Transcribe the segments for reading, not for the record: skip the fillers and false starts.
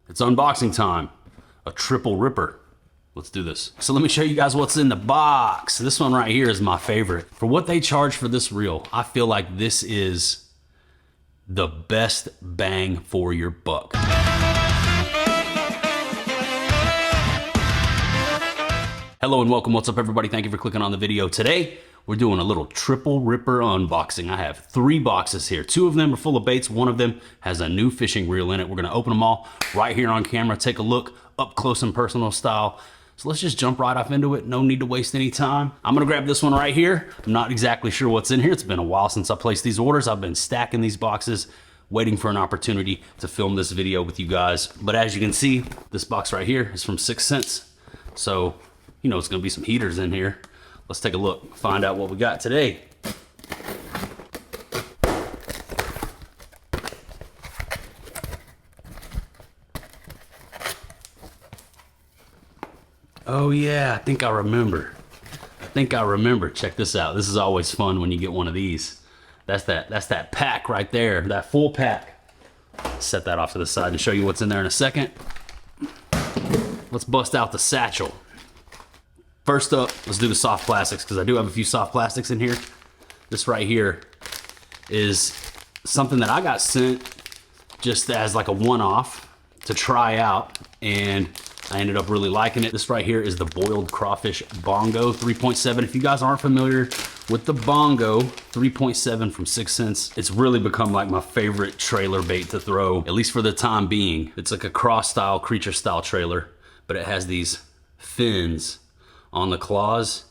It's unboxing time. A triple ripper. Let's do this. So let me show you guys what's in the box. This one right here is my favorite. For what they charge for this reel, I feel like this is the best bang for your buck. Hello and welcome. What's up, everybody? Thank you for clicking on the video. Today, we're doing a little triple ripper unboxing. I have 3 boxes here. 2 of them are full of baits. 1 of them has a new fishing reel in it. We're gonna open them all right here on camera, take a look up close and personal style. So let's just jump right off into it. No need to waste any time. I'm gonna grab this one right here. I'm not exactly sure what's in here. It's been a while since I placed these orders. I've been stacking these boxes, waiting for an opportunity to film this video with you guys. But as you can see, this box right here is from 6 cents. So, you know, it's gonna be some heaters in here. Let's take a look, find out what we got today. Oh yeah, I think I remember. Check this out. This is always fun when you get one of these. That's that pack right there, that full pack. Set that off to the side and show you what's in there in a second. Let's bust out the satchel. First up, let's do the soft plastics, because I do have a few soft plastics in here. This right here is something that I got sent just as like a one-off to try out, and I ended up really liking it. This right here is the boiled crawfish Bongo 3.7. If you guys aren't familiar with the Bongo 3.7 from 6 cents, it's really become like my favorite trailer bait to throw, at least for the time being. It's like a cross style, creature style trailer, but it has these fins on the claws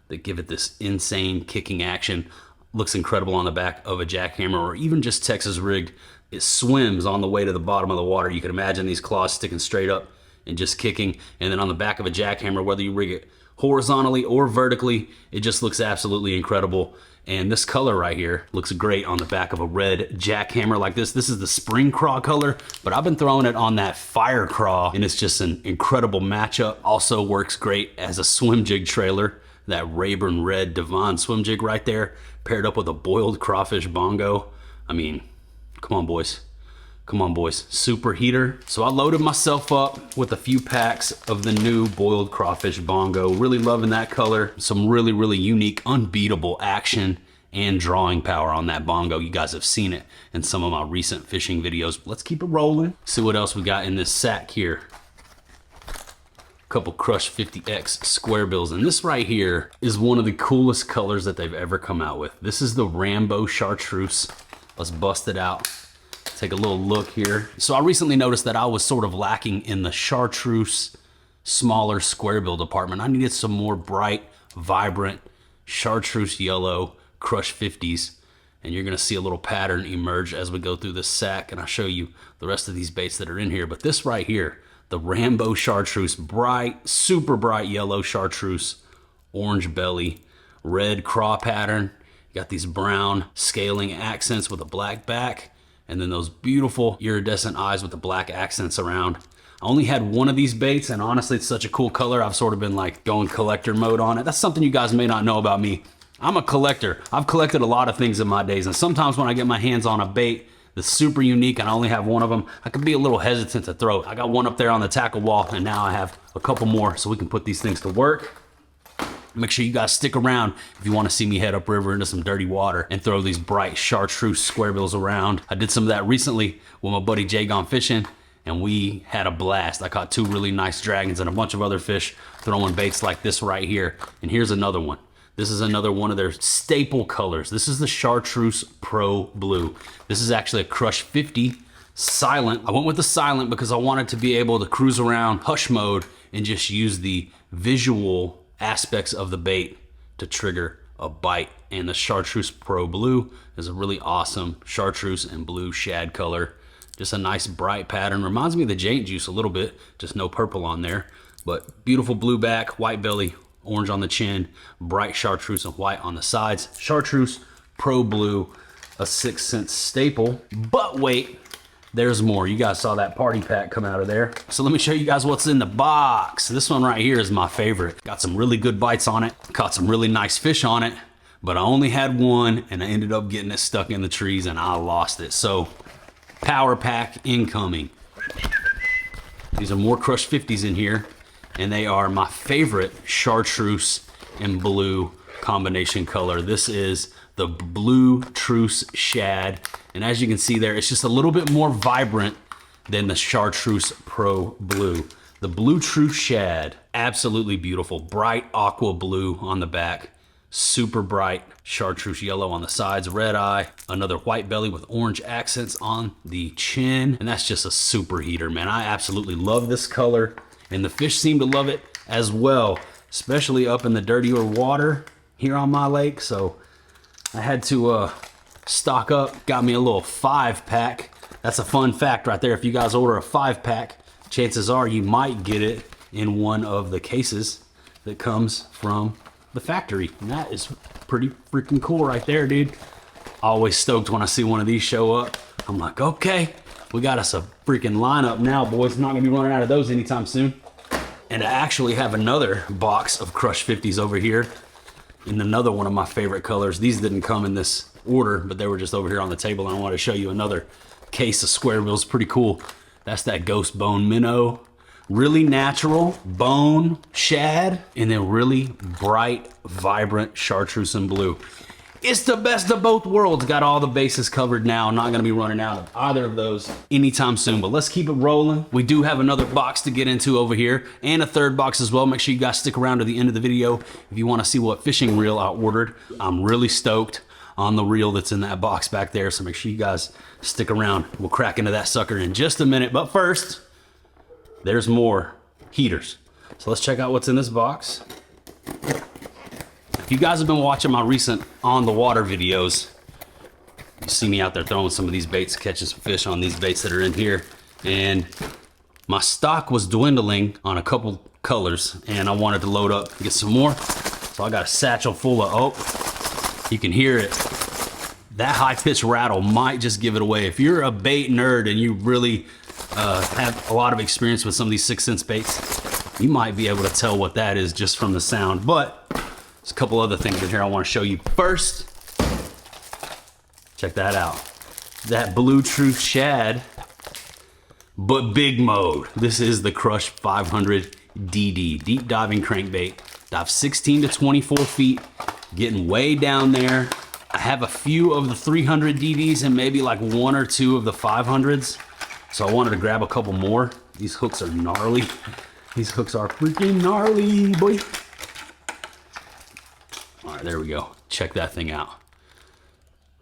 that give it this insane kicking action. Looks incredible on the back of a jackhammer or even just Texas rigged. It swims on the way to the bottom of the water. You can imagine these claws sticking straight up and just kicking. And then on the back of a jackhammer, whether you rig it horizontally or vertically, it just looks absolutely incredible. And this color right here looks great on the back of a red jackhammer like this. This is the spring craw color, but I've been throwing it on that fire craw, and it's just an incredible matchup. Also works great as a swim jig trailer. That Rayburn Red Devon swim jig right there, paired up with a boiled crawfish Bongo. I mean, come on, boys. Come on, boys. Super heater. So I loaded myself up with a few packs of the new boiled crawfish Bongo. Really loving that color. Some really, really unique, unbeatable action and drawing power on that Bongo. You guys have seen it in some of my recent fishing videos. Let's keep it rolling. See what else we got in this sack here. Couple Crush 50X square bills, and this right here is one of the coolest colors that they've ever come out with. This is the Rambo Chartreuse. Let's bust it out. Take a little look here. So I recently noticed that I was sort of lacking in the chartreuse smaller square bill department. I needed some more bright, vibrant chartreuse yellow Crush 50s, and you're gonna see a little pattern emerge as we go through this sack, and I'll show you the rest of these baits that are in here. But this right here, the Rambo Chartreuse, bright, super bright yellow chartreuse, orange belly, red craw pattern. You got these brown scaling accents with a black back, and then those beautiful iridescent eyes with the black accents around. I only had one of these baits, and honestly, it's such a cool color. I've sort of been like going collector mode on it. That's something you guys may not know about me. I'm a collector. I've collected a lot of things in my days, and sometimes when I get my hands on a bait that's super unique and I only have one of them, I can be a little hesitant to throw it. I got one up there on the tackle wall, and now I have a couple more so we can put these things to work. Make sure you guys stick around if you want to see me head upriver into some dirty water and throw these bright chartreuse square bills around. I did some of that recently with my buddy Jay Gone Fishing, and we had a blast. I caught 2 really nice dragons and a bunch of other fish throwing baits like this right here. And here's another one. This is another one of their staple colors. This is the Chartreuse Pro Blue. This is actually a Crush 50 silent. I went with the silent because I wanted to be able to cruise around hush mode and just use the visual aspects of the bait to trigger a bite. And the Chartreuse Pro Blue is a really awesome chartreuse and blue shad color. Just a nice bright pattern. Reminds me of the Jade Juice a little bit, just no purple on there. But beautiful blue back, white belly, orange on the chin, bright chartreuse and white on the sides. Chartreuse Pro Blue, a 6 cent staple. But wait, there's more. You guys saw that party pack come out of there. So let me show you guys what's in the box. This one right here is my favorite. Got some really good bites on it. Caught some really nice fish on it, but I only had one, and I ended up getting it stuck in the trees and I lost it. So power pack incoming. These are more Crush 50s in here, and they are my favorite chartreuse and blue combination color. This is the Blue Truce Shad, and as you can see there, it's just a little bit more vibrant than the Chartreuse Pro Blue. The Blue Truce Shad, absolutely beautiful. Bright aqua blue on the back, super bright chartreuse yellow on the sides, red eye, another white belly with orange accents on the chin, and that's just a super heater, man. I absolutely love this color, and the fish seem to love it as well, especially up in the dirtier water here on my lake. So I had to stock up, got me a little 5-pack. That's a fun fact right there. If you guys order a 5-pack, chances are you might get it in one of the cases that comes from the factory. And that is pretty freaking cool right there, dude. Always stoked when I see one of these show up. I'm like, okay, we got us a freaking lineup now, boys. Not gonna be running out of those anytime soon. And I actually have another box of Crush 50s over here in another one of my favorite colors. These didn't come in this order, but they were just over here on the table, and I wanted to show you another case of square bills. Pretty cool. That's that Ghost Bone Minnow. Really natural bone shad, and then really bright, vibrant chartreuse and blue. It's the best of both worlds. Got all the bases covered now. Not gonna be running out of either of those anytime soon, but let's keep it rolling. We do have another box to get into over here, and a third box as well. Make sure you guys stick around to the end of the video if you wanna see what fishing reel I ordered. I'm really stoked on the reel that's in that box back there, so make sure you guys stick around. We'll crack into that sucker in just a minute, but first, there's more heaters. So let's check out what's in this box. If you guys have been watching my recent on the water videos, you see me out there throwing some of these baits, catching some fish on these baits that are in here. And my stock was dwindling on a couple colors, and I wanted to load up and get some more. So I got a satchel full of, oh, you can hear it. That high-pitched rattle might just give it away. If you're a bait nerd and you really have a lot of experience with some of these 6th Sense baits, you might be able to tell what that is just from the sound. But there's a couple other things in here I want to show you. First, check that out. That Blue Truce Shad, but big mode. This is the Crush 500 DD, deep diving crankbait. Dive 16 to 24 feet, getting way down there. I have a few of the 300 DDs and maybe like 1 or 2 of the 500s. So I wanted to grab a couple more. These hooks are gnarly. These hooks are freaking gnarly, boy. All right, there we go. Check that thing out.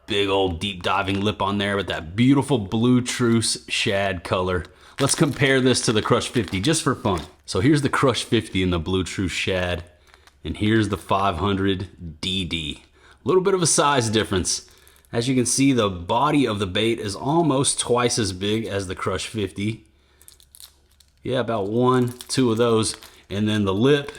Big old deep diving lip on there with that beautiful Blue Truce Shad color. Let's compare this to the Crush 50 just for fun. So here's the Crush 50 in the Blue Truce Shad, and here's the 500 DD. A little bit of a size difference. As you can see, the body of the bait is almost twice as big as the Crush 50. Yeah, about 1, 2 of those. And then the lip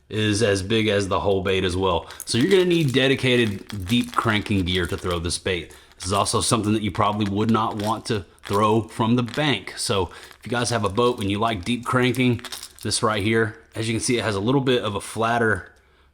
is as big as the whole bait as well. So you're gonna need dedicated deep cranking gear to throw this bait. This is also something that you probably would not want to throw from the bank. So if you guys have a boat and you like deep cranking, this right here, as you can see, it has a little bit of a flatter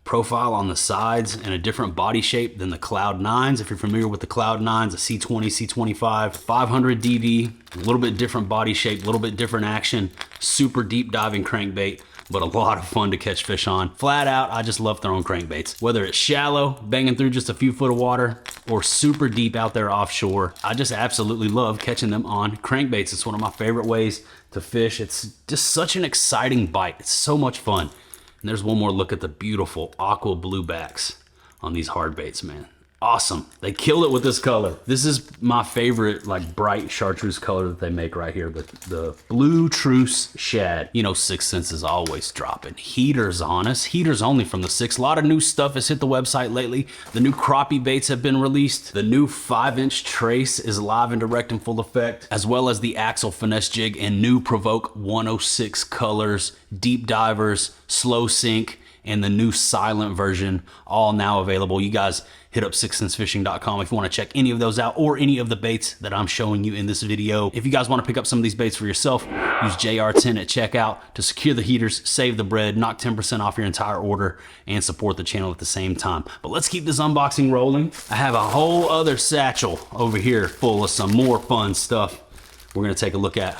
profile on the sides and a different body shape than the Cloud 9s. If you're familiar with the Cloud 9s, a C20, C25, 500 DD, a little bit different body shape, a little bit different action, super deep diving crankbait, but a lot of fun to catch fish on. Flat out, I just love throwing crankbaits. Whether it's shallow, banging through just a few foot of water, or super deep out there offshore, I just absolutely love catching them on crankbaits. It's one of my favorite ways to fish. It's just such an exciting bite. It's so much fun. And there's one more look at the beautiful aqua blue backs on these hard baits, man. Awesome. They kill it with this color. This is my favorite, like, bright chartreuse color that they make right here, but the Blue Truce Shad. You know, 6th Sense is always dropping heaters on us. Heaters only from the 6. A lot of new stuff has hit the website lately. The new crappie baits have been released. The new 5-inch trace is live and direct in full effect, as well as the Axle Finesse Jig and new Provoke 106 colors, deep divers, slow sink, and the new silent version, all now available. You guys hit up 6thsensefishing.com if you want to check any of those out, or any of the baits that I'm showing you in this video. If you guys want to pick up some of these baits for yourself, use JR10 at checkout to secure the heaters, save the bread, knock 10% off your entire order, and support the channel at the same time. But let's keep this unboxing rolling. I have a whole other satchel over here full of some more fun stuff we're going to take a look at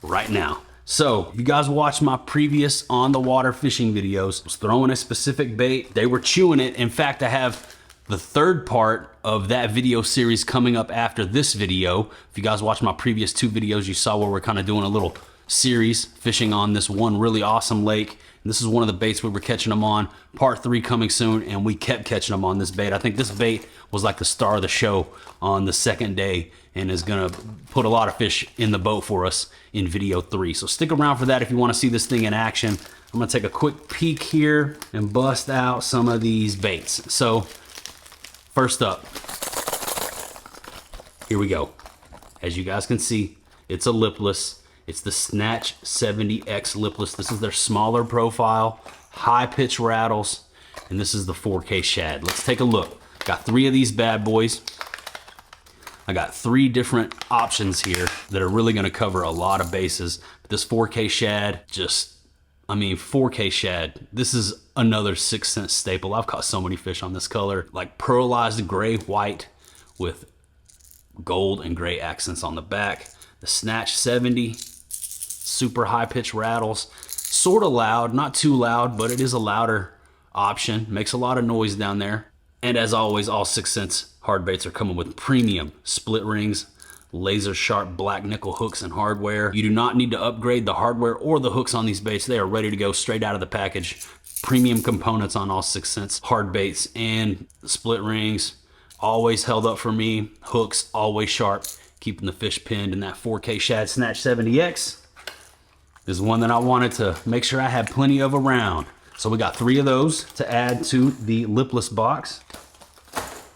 right now. So if you guys watched my previous on the water fishing videos, I was throwing a specific bait, they were chewing it. In fact, I have the third part of that video series coming up after this video. If you guys watched my previous 2 videos, you saw where we're kind of doing a little series fishing on this one really awesome lake. And this is one of the baits we were catching them on. Part 3 coming soon, and we kept catching them on this bait. I think this bait was like the star of the show on the second day and is gonna put a lot of fish in the boat for us in video 3. So stick around for that if you wanna see this thing in action. I'm gonna take a quick peek here and bust out some of these baits. So first up, here we go. As you guys can see, it's a lipless. It's the Snatch 70X lipless. This is their smaller profile, high pitch rattles, and this is the 4K shad. Let's take a look. Got 3 of these bad boys. I got 3 different options here that are really gonna cover a lot of bases. But this 4K shad, just, I mean, 4K shad, this is another 6-cent staple. I've caught so many fish on this color, like pearlized gray white with gold and gray accents on the back. The Snatch 70, super high pitch rattles, sort of loud, not too loud, but it is a louder option. Makes a lot of noise down there. And as always, all 6 cents hard baits are coming with premium split rings, laser sharp black nickel hooks and hardware. You do not need to upgrade the hardware or the hooks on these baits. They are ready to go straight out of the package. Premium components on all 6 cents hard baits and split rings. Always held up for me. Hooks always sharp, keeping the fish pinned. And that 4K shad Snatch 70X is one that I wanted to make sure I had plenty of around. So we got 3 of those to add to the lipless box.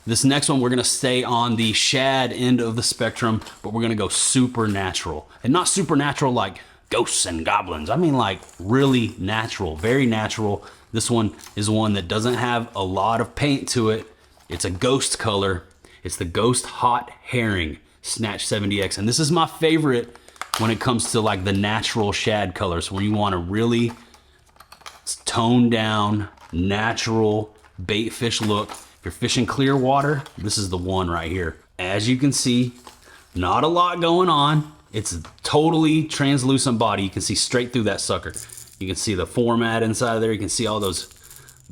This next one, we're gonna stay on the shad end of the spectrum, but we're gonna go supernatural. And not supernatural like ghosts and goblins. I mean like really natural, very natural. This one is one that doesn't have a lot of paint to it. It's a ghost color. It's the Ghost Hot Herring Snatch 70X. And this is my favorite when it comes to like the natural shad colors, where you wanna really toned down, natural bait fish look. If you're fishing clear water, this is the one right here. As you can see, not a lot going on. It's a totally translucent body. You can see straight through that sucker. You can see the format inside of there. You can see all those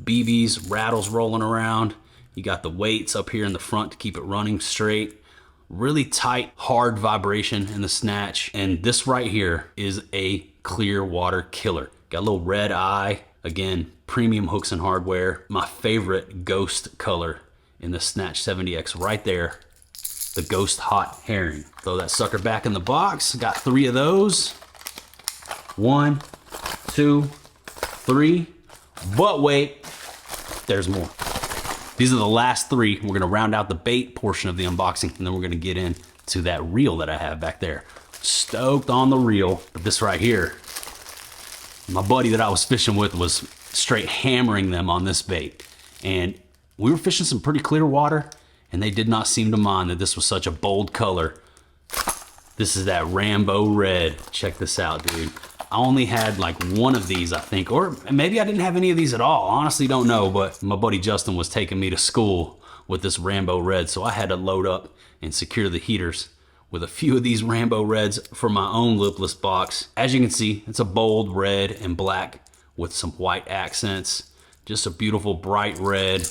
BBs, rattles rolling around. You got the weights up here in the front to keep it running straight. Really tight, hard vibration in the snatch. And this right here is a clear water killer. Got a little red eye. Again, premium hooks and hardware. My favorite ghost color in the Snatch 70X right there. The Ghost Hot Herring. Throw that sucker back in the box. Got 3 of those. 1, 2, 3. But wait, there's more. These are the last 3. We're gonna round out the bait portion of the unboxing, and then we're gonna get into that reel that I have back there. Stoked on the reel. But this right here, my buddy that I was fishing with was straight hammering them on this bait. And we were fishing some pretty clear water, and they did not seem to mind that this was such a bold color. This is that Rambo red. Check this out, dude. I only had like 1 of these, I think, or maybe I didn't have any of these at all. Honestly, don't know, but my buddy Justin was taking me to school with this Rambo red, so I had to load up and secure the heaters with a few of these Rambo reds for my own lipless box. As you can see, it's a bold red and black with some white accents. Just a beautiful bright red.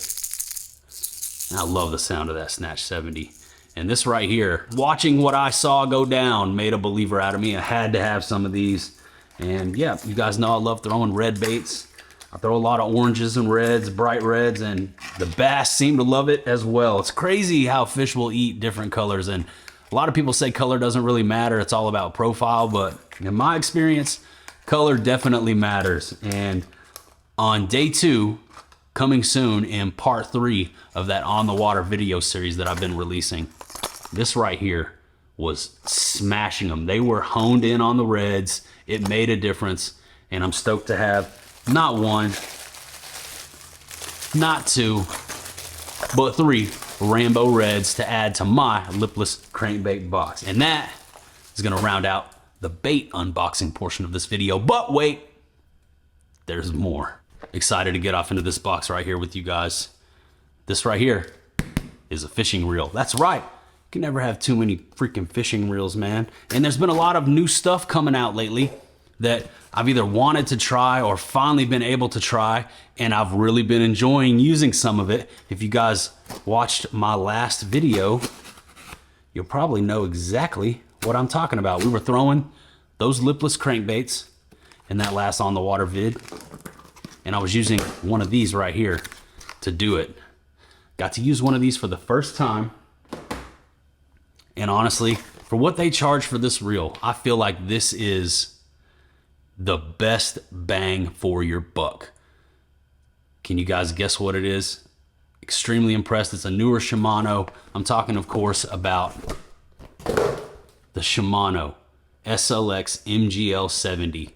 And I love the sound of that Snatch 70. And this right here, watching what I saw go down, made a believer out of me. I had to have some of these. And yeah, you guys know I love throwing red baits. I throw a lot of oranges and reds, bright reds, and the bass seem to love it as well. It's crazy how fish will eat different colors, and a lot of people say color doesn't really matter. It's all about profile, but in my experience, color definitely matters. And on day 2, coming soon in part 3 of that on the water video series that I've been releasing, this right here was smashing them. They were honed in on the reds. It made a difference, and I'm stoked to have not 1, not 2, but 3 Rambo reds to add to my lipless crankbait box. And that is gonna round out the bait unboxing portion of this video. But wait, there's more. Excited to get off into this box right here with you guys. This right here is a fishing reel. That's right. You can never have too many freaking fishing reels, man. And there's been a lot of new stuff coming out lately. that I've either wanted to try or finally been able to try, and I've really been enjoying using some of it. If you guys watched my last video, you'll probably know exactly what I'm talking about. We were throwing those lipless crankbaits in that last on the water vid, and I was using one of these right here to do it. Got to use one of these for the first time, and honestly, for what they charge for this reel, I feel like this is the best bang for your buck. Can you guys guess what it is? Extremely impressed. It's a newer Shimano. I'm talking, of course, about the Shimano SLX MGL 70.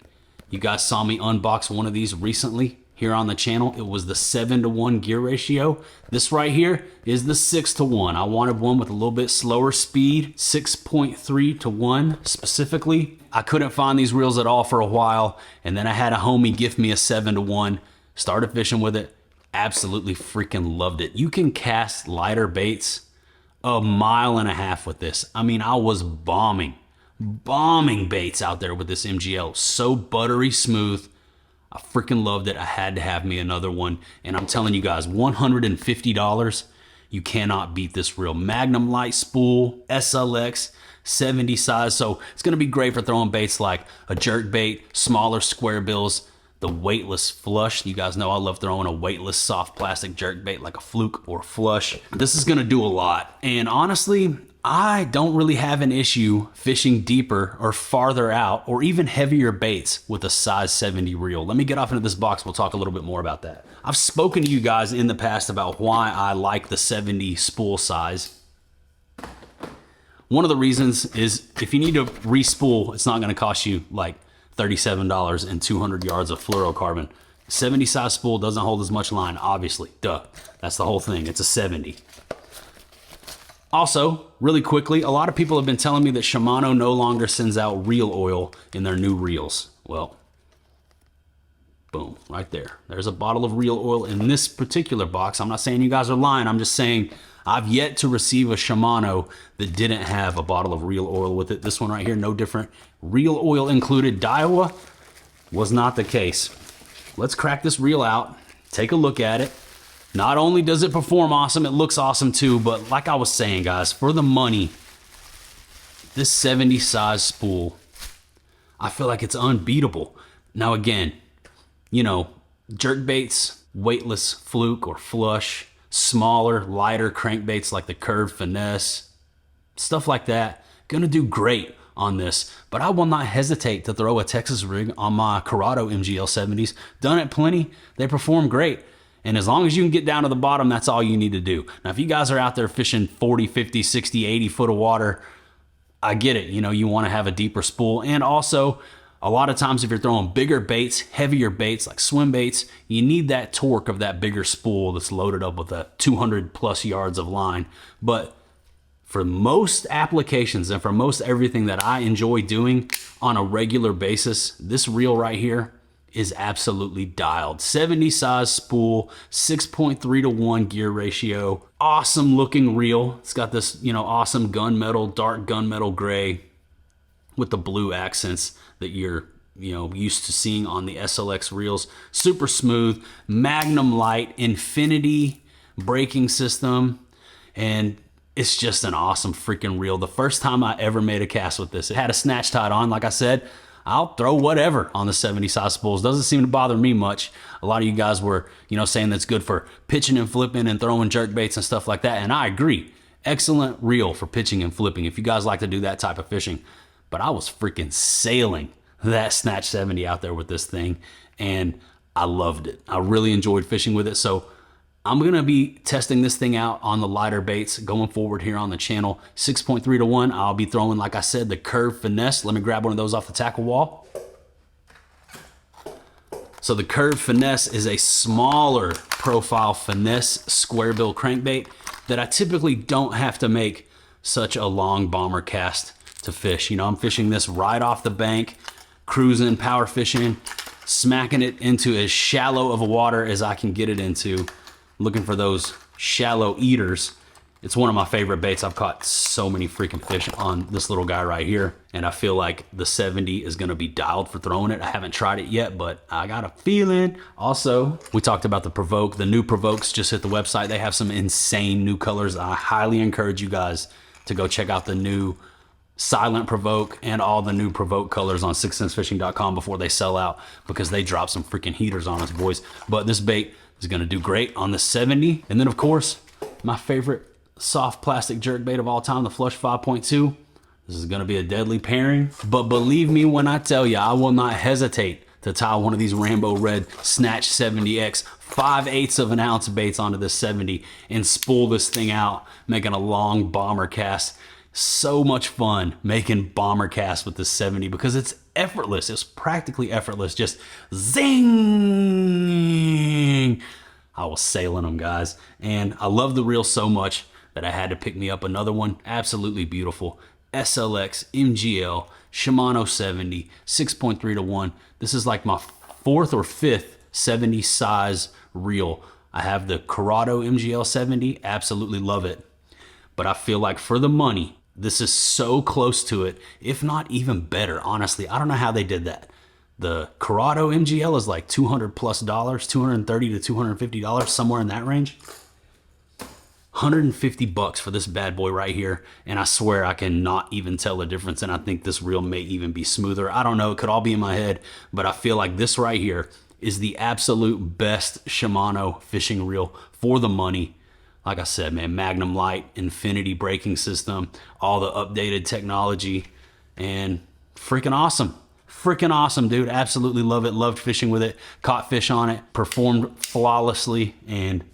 You guys saw me unbox one of these recently here on the channel. It was the 7-to-1 gear ratio. This right here is the 6-to-1. I wanted one with a little bit slower speed, 6.3-to-1 specifically. I couldn't find these reels at all for a while, and then I had a homie gift me a 7-to-1. Started fishing with it. Absolutely freaking loved it. You can cast lighter baits a mile and a half with this. I mean, I was bombing baits out there with this MGL. So buttery smooth. I freaking loved it. I had to have me another one. And I'm telling you guys, $150, you cannot beat this reel. Magnum light spool, SLX, 70 size. So it's gonna be great for throwing baits like a jerk bait, smaller square bills, the weightless flush. You guys know I love throwing a weightless soft plastic jerk bait like a fluke or flush. This is gonna do a lot. And honestly, I don't really have an issue fishing deeper or farther out or even heavier baits with a size 70 reel. Let me get off into this box. We'll talk a little bit more about that. I've spoken to you guys in the past about why I like the 70 spool size. One of the reasons is if you need to re-spool, it's not gonna cost you like $37 and 200 yards of fluorocarbon. 70 size spool doesn't hold as much line, obviously, duh. That's the whole thing, it's a 70. Also, really quickly, a lot of people have been telling me that Shimano no longer sends out reel oil in their new reels. Well, boom, right there. There's a bottle of reel oil in this particular box. I'm not saying you guys are lying, I'm just saying I've yet to receive a Shimano that didn't have a bottle of reel oil with it. This one right here, no different. Reel oil included. Daiwa was not the case. Let's crack this reel out, take a look at it. Not only does it perform awesome, it looks awesome too, but like I was saying, guys, for the money, this 70 size spool, I feel like it's unbeatable. Now again, you know, jerk baits, weightless fluke or flush, smaller, lighter crankbaits like the curved finesse, stuff like that, gonna do great on this, but I will not hesitate to throw a Texas rig on my Corrado MGL 70s. Done it plenty, they perform great. And as long as you can get down to the bottom, that's all you need to do. Now, if you guys are out there fishing 40, 50, 60, 80 foot of water, I get it. You know, you want to have a deeper spool. And also, a lot of times if you're throwing bigger baits, heavier baits like swim baits, you need that torque of that bigger spool that's loaded up with a 200 plus yards of line. But for most applications and for most everything that I enjoy doing on a regular basis, this reel right here is absolutely dialed. 70 size spool, 6.3-to-1 gear ratio, awesome looking reel. It's got this, you know, awesome gunmetal, dark gunmetal gray with the blue accents that you're, you know, used to seeing on the SLX reels. Super smooth, Magnum light, infinity braking system, and it's just an awesome freaking reel. The first time I ever made a cast with this, it had a snatch tied on, like I said. I'll throw whatever on the 70 size spools. Doesn't seem to bother me much. A lot of you guys were, you know, saying that's good for pitching and flipping and throwing jerk baits and stuff like that. And I agree. Excellent reel for pitching and flipping if you guys like to do that type of fishing. But I was freaking sailing that Snatch 70 out there with this thing, and I loved it. I really enjoyed fishing with it. So I'm gonna be testing this thing out on the lighter baits going forward here on the channel. 6.3-to-1, I'll be throwing, like I said, the curved finesse. Let me grab one of those off the tackle wall. So the curved finesse is a smaller profile finesse square bill crankbait that I typically don't have to make such a long bomber cast to fish. You know, I'm fishing this right off the bank, cruising, power fishing, smacking it into as shallow of a water as I can get it into, looking for those shallow eaters. It's one of my favorite baits. I've caught so many freaking fish on this little guy right here. And I feel like the 70 is gonna be dialed for throwing it. I haven't tried it yet, but I got a feeling. Also, we talked about the Provoke. The new Provokes just hit the website. They have some insane new colors. I highly encourage you guys to go check out the new Silent Provoke and all the new Provoke colors on sixcensefishing.com before they sell out, because they drop some freaking heaters on us, boys. But this bait is gonna do great on the 70. And then of course, my favorite soft plastic jerkbait of all time, the Flush 5.2. This is gonna be a deadly pairing. But believe me when I tell you, I will not hesitate to tie one of these Rainbow Red Snatch 70X 5/8 of an ounce baits onto this 70 and spool this thing out, making a long bomber cast. So much fun making bomber casts with this 70 because it's effortless. It's practically effortless. Just zing. I was sailing them, guys. And I love the reel so much that I had to pick me up another one. Absolutely beautiful. SLX MGL Shimano 70, 6.3 to 1. This is like my fourth or fifth 70 size reel. I have the Corrado MGL 70. Absolutely love it. But I feel like for the money, this is so close to it, if not even better. Honestly, I don't know how they did that. The Corrado MGL is like $200 plus, $230 to $250, somewhere in that range. 150 bucks for this bad boy right here. And I swear I cannot even tell the difference. And I think this reel may even be smoother. I don't know, it could all be in my head, but I feel like this right here is the absolute best Shimano fishing reel for the money. Like I said, man, Magnum Light, Infinity braking system, all the updated technology, and freaking awesome. Freaking awesome, dude. Absolutely love it. Loved fishing with it. Caught fish on it. Performed flawlessly, and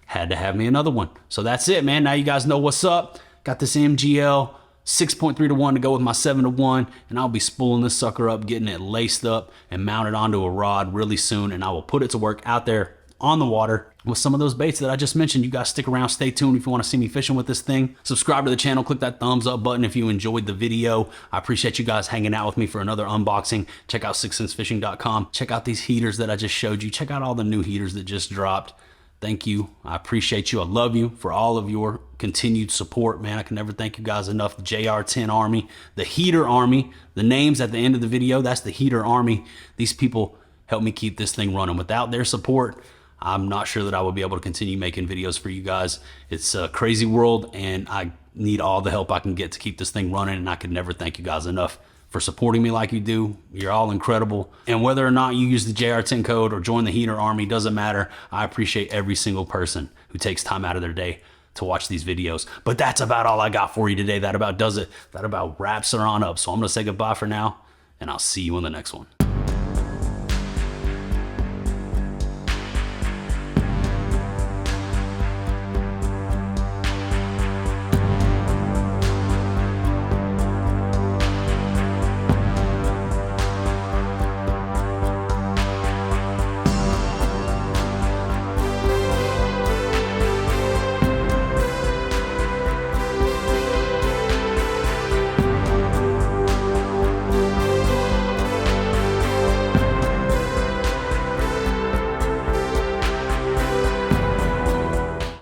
had to have me another one. So that's it, man. Now you guys know what's up. Got this MGL 6.3 to 1 to go with my 7 to 1, and I'll be spooling this sucker up, getting it laced up and mounted onto a rod really soon, and I will put it to work out there on the water with some of those baits that I just mentioned. You guys stick around, stay tuned if you want to see me fishing with this thing. Subscribe to the channel, click that thumbs up button if you enjoyed the video. I appreciate you guys hanging out with me for another unboxing. Check out sixcensefishing.com. Check out these heaters that I just showed you. Check out all the new heaters that just dropped. Thank you. I appreciate you. I love you for all of your continued support, man. I can never thank you guys enough. The JR10 Army, the Heater Army, the names at the end of the video, that's the Heater Army. These people help me keep this thing running. Without their support, I'm not sure that I would be able to continue making videos for you guys. It's a crazy world, and I need all the help I can get to keep this thing running, and I could never thank you guys enough for supporting me like you do. You're all incredible. And whether or not you use the JR10 code or join the Heater Army, doesn't matter. I appreciate every single person who takes time out of their day to watch these videos. But that's about all I got for you today. That about does it. That about wraps her on up. So I'm gonna say goodbye for now, and I'll see you in the next one.